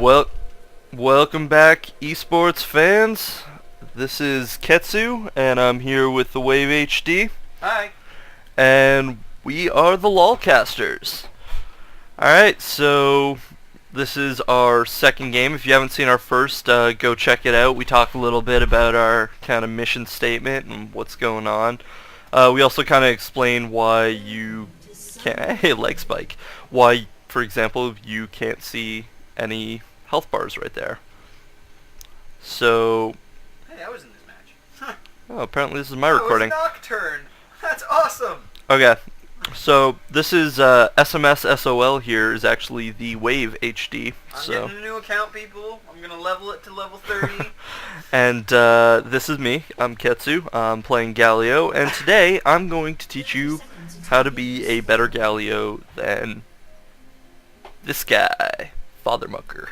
Well, welcome back, esports fans. This is Ketsue, and I'm here with the Wave HD. Hi. And we are the LoLCasters. Alright, so this is our second game. If you haven't seen our first, go check it out. We talk a little bit about our kind of mission statement and what's going on. We also kind of explain why you can't... Hey, leg spike. Why, for example, you can't see any health bars right there. So... Hey, I was in this match. Huh. Oh, apparently this is my recording. That was Nocturne. That's awesome. Okay, so this is SMS SOL here is actually the Wave HD. I'm getting a new account, people. I'm gonna level it to level 30. And this is me. I'm Ketsue. I'm playing Galio, and today I'm going to teach you how to be a better Galio than this guy, FOther Mucker.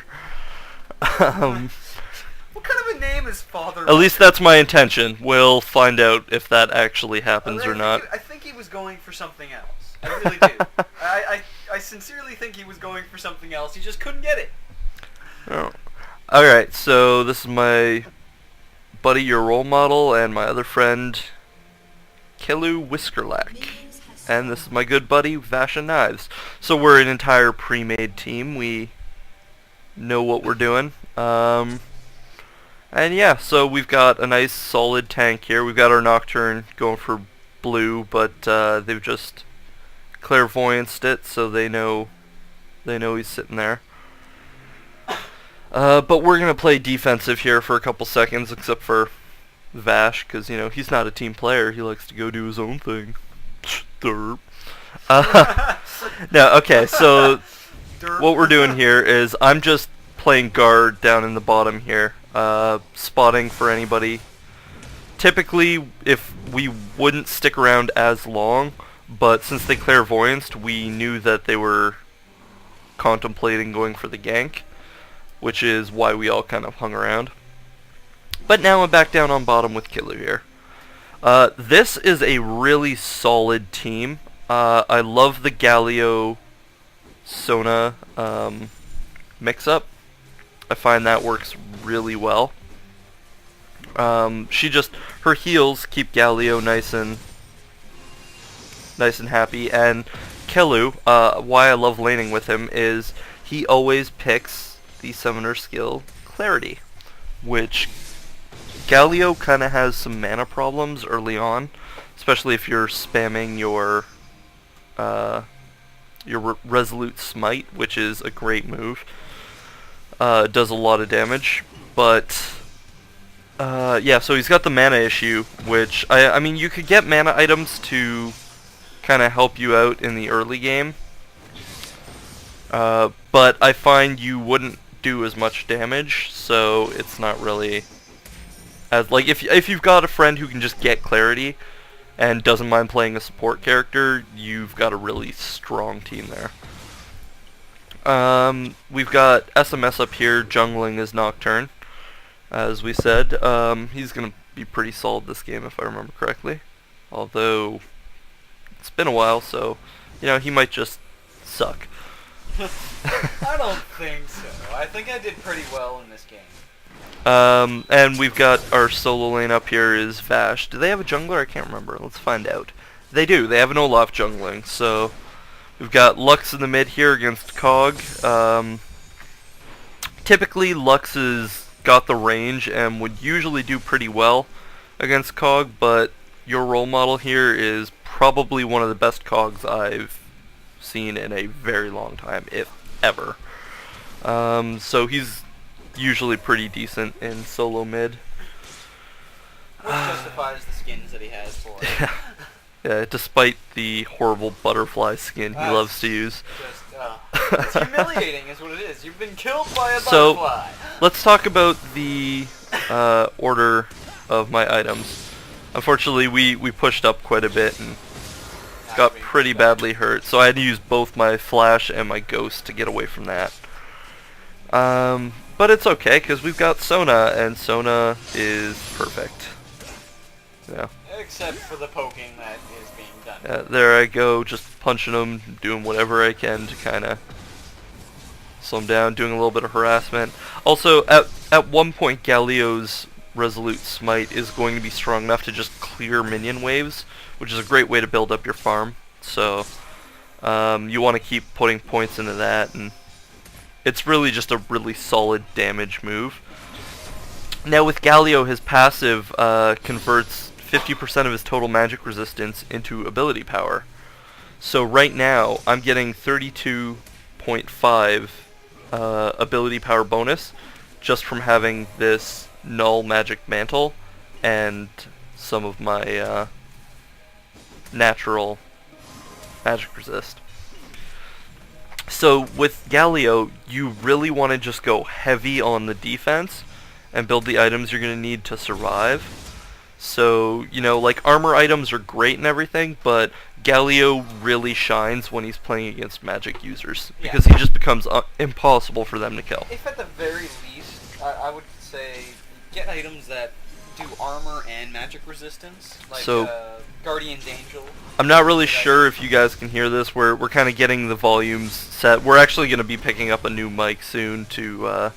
What kind of a name is FOther Mucker? At least that's my intention. We'll find out if that actually happens or not. I think he was going for something else. I really do. I sincerely think he was going for something else. He just couldn't get it. Oh. Alright, so this is my buddy, your role model, and my other friend, Kelu Whiskerlack. And this is my good buddy, Vasha Knives. So we're an entire pre-made team. We know what we're doing. And yeah, so we've got a nice solid tank here. We've got our Nocturne going for blue, but they've just clairvoyanced it, so they know he's sitting there. But we're gonna play defensive here for a couple seconds, except for Vash, because you know he's not a team player. He likes to go do his own thing. Derp. No, okay. So what we're doing here is I'm just playing guard down in the bottom here, spotting for anybody. Typically, if we wouldn't stick around as long, but since they clairvoyanced, we knew that they were contemplating going for the gank, which is why we all kind of hung around. But now I'm back down on bottom with Killer here. This is a really solid team. I love the Galio Sona mix-up. I find that works really well. Her heals keep Galio nice and happy, and Kelu, why I love laning with him is he always picks the summoner skill Clarity, which Galio kind of has some mana problems early on, especially if you're spamming your Resolute Smite, which is a great move. It does a lot of damage, but yeah, so he's got the mana issue, which I mean you could get mana items to kind of help you out in the early game, but I find you wouldn't do as much damage, so it's not really as like if you've got a friend who can just get Clarity and doesn't mind playing a support character, you've got a really strong team there. We've got SMS up here jungling his Nocturne, as we said. He's gonna be pretty solid this game if I remember correctly, although it's been a while, so you know he might just suck. I don't think so. I think I did pretty well in this game. And we've got our solo lane up here is Vash. Do they have a jungler? I can't remember. Let's find out. They do. They have an Olaf jungling. So we've got Lux in the mid here against Cog. Typically, Lux has got the range and would usually do pretty well against Cog, but your role model here is probably one of the best Cogs I've seen in a very long time, if ever. So he's usually pretty decent in solo mid. Which justifies the skins that he has for it. Yeah, despite the horrible butterfly skin he loves to use. It's humiliating is what it is. You've been killed by a So, butterfly. let's talk about the order of my items. Unfortunately, we pushed up quite a bit and got pretty badly hurt, so I had to use both my flash and my ghost to get away from that. But it's okay, because we've got Sona, and Sona is perfect. Yeah. Except for the poking that is being done. There I go, just punching them, doing whatever I can to kind of slow him down, doing a little bit of harassment. Also, at one point, Galio's Resolute Smite is going to be strong enough to just clear minion waves, which is a great way to build up your farm. So, you want to keep putting points into that, and it's really just a really solid damage move. Now with Galio, his passive converts 50% of his total magic resistance into ability power. So right now, I'm getting 32.5 ability power bonus just from having this null magic mantle and some of my natural magic resist. So with Galio, you really want to just go heavy on the defense and build the items you're going to need to survive. So, you know, like armor items are great and everything, but Galio really shines when he's playing against magic users because he just becomes impossible for them to kill. If at the very least, I would say get items that do armor and magic resistance, like Guardian's Angel. I'm not really sure if you guys can hear this. We're kind of getting the volumes set. We're actually going to be picking up a new mic soon to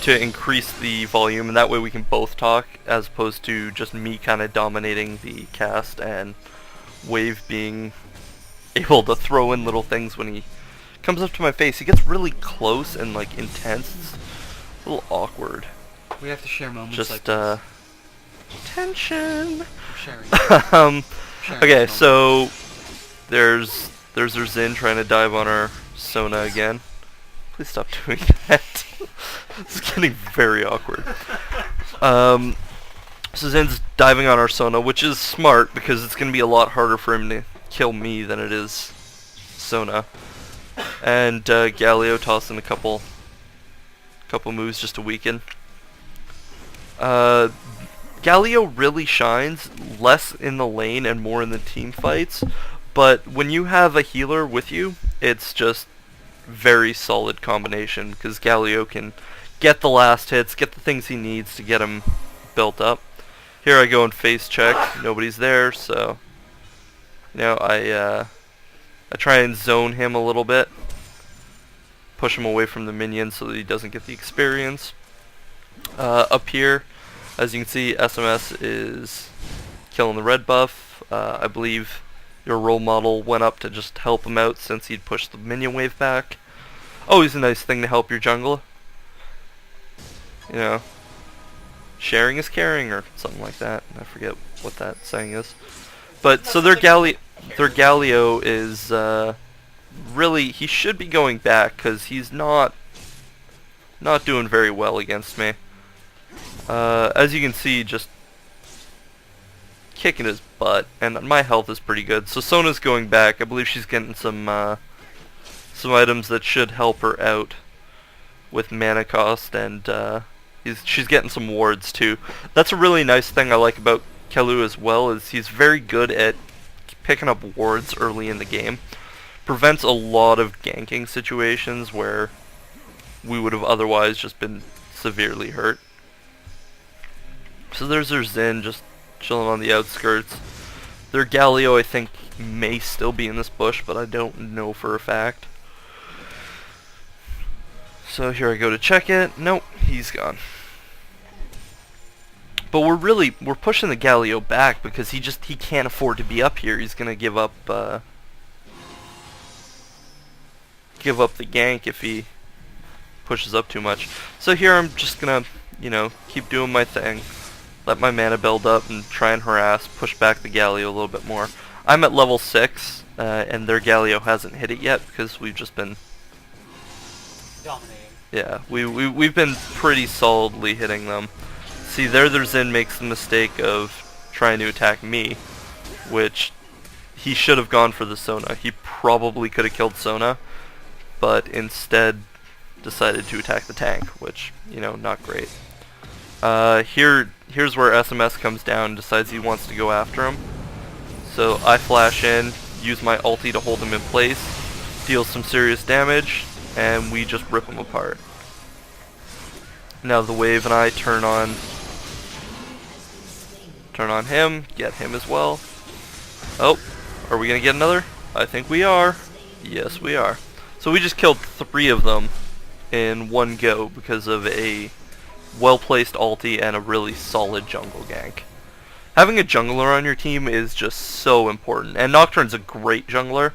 increase the volume, and that way we can both talk as opposed to just me kind of dominating the cast and Wave being able to throw in little things when he comes up to my face. He gets really close and like intense. It's a little awkward. We have to share moments just like this. Tension. Sharing okay, so there's our Zin trying to dive on our Sona again. Please stop doing that. This is getting very awkward. So Zin's diving on our Sona, which is smart because it's going to be a lot harder for him to kill me than it is Sona. And Galio tossing a couple moves just to weaken. Galio really shines less in the lane and more in the team fights, but when you have a healer with you, it's just very solid combination because Galio can get the last hits, get the things he needs to get him built up. Here I go and face check. Nobody's there, so you know I try and zone him a little bit, push him away from the minions so that he doesn't get the experience. Up here, as you can see, SMS is killing the red buff. I believe your role model went up to just help him out since he'd pushed the minion wave back. Always a nice thing to help your jungler. You know, sharing is caring or something like that. I forget what that saying is. But so their Galio is really, he should be going back because he's not doing very well against me. As you can see, just kicking his butt, and my health is pretty good. So Sona's going back. I believe she's getting some items that should help her out with mana cost, and she's getting some wards too. That's a really nice thing I like about Kelu as well, is he's very good at picking up wards early in the game. Prevents a lot of ganking situations where we would have otherwise just been severely hurt. So there's their Zin just chilling on the outskirts. Their Galio I think may still be in this bush, but I don't know for a fact. So here I go to check it. Nope, he's gone. But we're pushing the Galio back because he can't afford to be up here. He's gonna give up the gank if he pushes up too much. So here I'm just gonna, you know, keep doing my thing. Let my mana build up and try and harass, push back the Galio a little bit more. I'm at level 6, and their Galio hasn't hit it yet because we've just been dominating. Yeah, we've been pretty solidly hitting them. See, their Zin makes the mistake of trying to attack me, which he should have gone for the Sona. He probably could have killed Sona, but instead decided to attack the tank, which, you know, not great. Here's where SMS comes down and decides he wants to go after him. So I flash in, use my ulti to hold him in place, deal some serious damage, and we just rip him apart. Now the Wave and I turn on him, get him as well. Oh, are we gonna get another? I think we are. Yes, we are. So So we just killed 3 of them in one go because of a well-placed ulti and a really solid jungle gank. Having a jungler on your team is just so important, and Nocturne's a great jungler,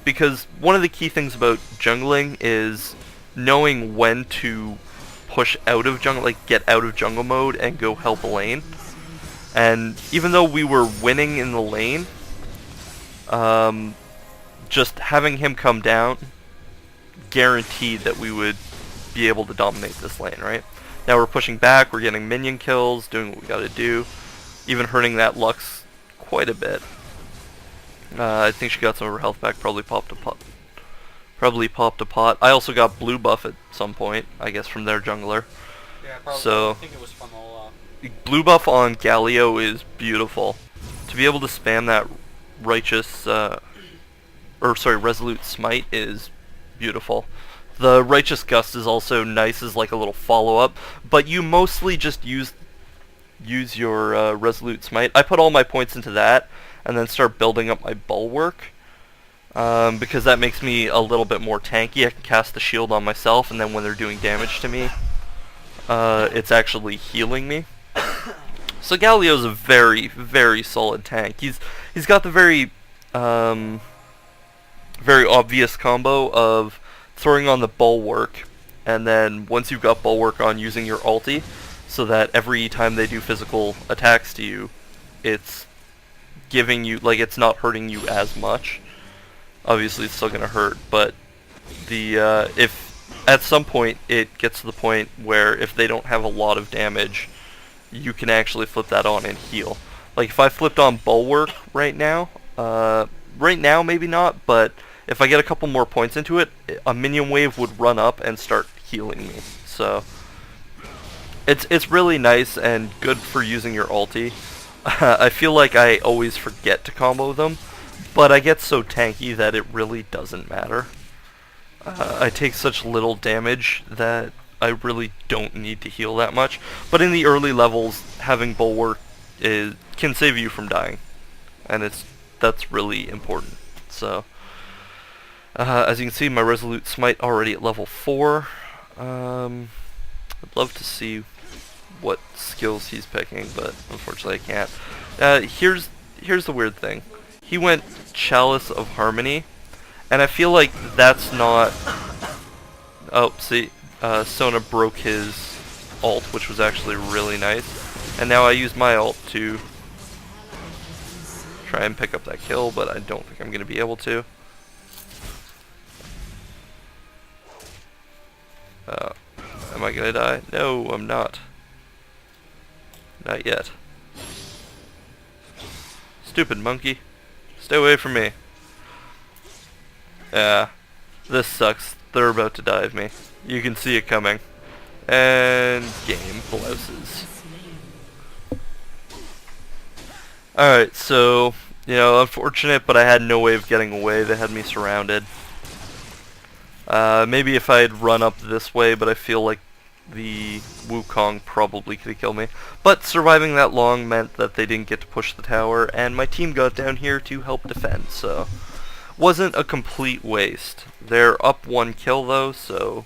because one of the key things about jungling is knowing when to push out of jungle, like get out of jungle mode and go help a lane. And even though we were winning in the lane, just having him come down guaranteed that we would be able to dominate this lane, right? Now we're pushing back, we're getting minion kills, doing what we gotta do, even hurting that Lux quite a bit. I think she got some of her health back, probably popped a pot. I also got blue buff at some point, I guess from their jungler. Yeah, probably. So, I think it was from Olaf. Blue buff on Galio is beautiful. To be able to spam that righteous, resolute smite is beautiful. The righteous gust is also nice as like a little follow-up, but you mostly just use your resolute smite. I put all my points into that, and then start building up my bulwark, because that makes me a little bit more tanky. I can cast the shield on myself, and then when they're doing damage to me, it's actually healing me. So Galio's a very, very solid tank. He's got the very obvious combo of throwing on the bulwark, and then once you've got bulwark on, using your ulti, so that every time they do physical attacks to you, it's giving you, like, it's not hurting you as much. Obviously it's still gonna hurt, but if at some point it gets to the point where if they don't have a lot of damage, you can actually flip that on and heal. Like if I flipped on bulwark right now maybe not, but if I get a couple more points into it, a minion wave would run up and start healing me. So it's really nice and good for using your ulti. I feel like I always forget to combo them, but I get so tanky that it really doesn't matter. I take such little damage that I really don't need to heal that much. But in the early levels, having bulwark can save you from dying, and that's really important. So as you can see, my resolute smite already at level 4. I'd love to see what skills he's picking, but unfortunately I can't. Here's the weird thing. He went Chalice of Harmony, and I feel like that's not... Oh, see, Sona broke his ult, which was actually really nice. And now I use my ult to try and pick up that kill, but I don't think I'm going to be able to. Am I going to die? No, I'm not. Not yet. Stupid monkey. Stay away from me. Yeah. This sucks. They're about to dive me. You can see it coming. And game blouses. Alright, so, unfortunate, but I had no way of getting away. They had me surrounded. Maybe if I had run up this way, but I feel like the Wukong probably could have killed me. But surviving that long meant that they didn't get to push the tower, and my team got down here to help defend, so wasn't a complete waste. They're up 1 kill though, so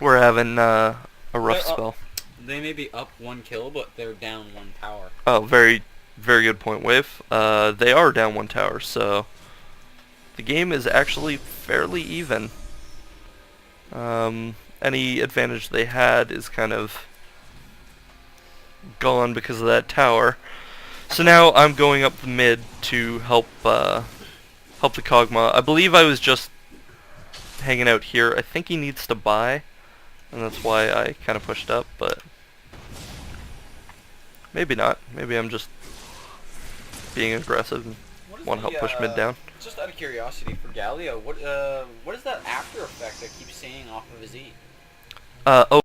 we're having a rough spell. They may be up 1 kill, but they're down 1 tower. Oh, very, very good point, Wave. They are down 1 tower, so the game is actually fairly even. Any advantage they had is kind of gone because of that tower. So now I'm going up the mid to help the Kog'Maw. I believe I was just hanging out here. I think he needs to buy, and that's why I kind of pushed up, but maybe not. Maybe I'm just being aggressive and want to help push mid down. Just out of curiosity for Galio, what is that after effect that keeps saying off of his E? Oh,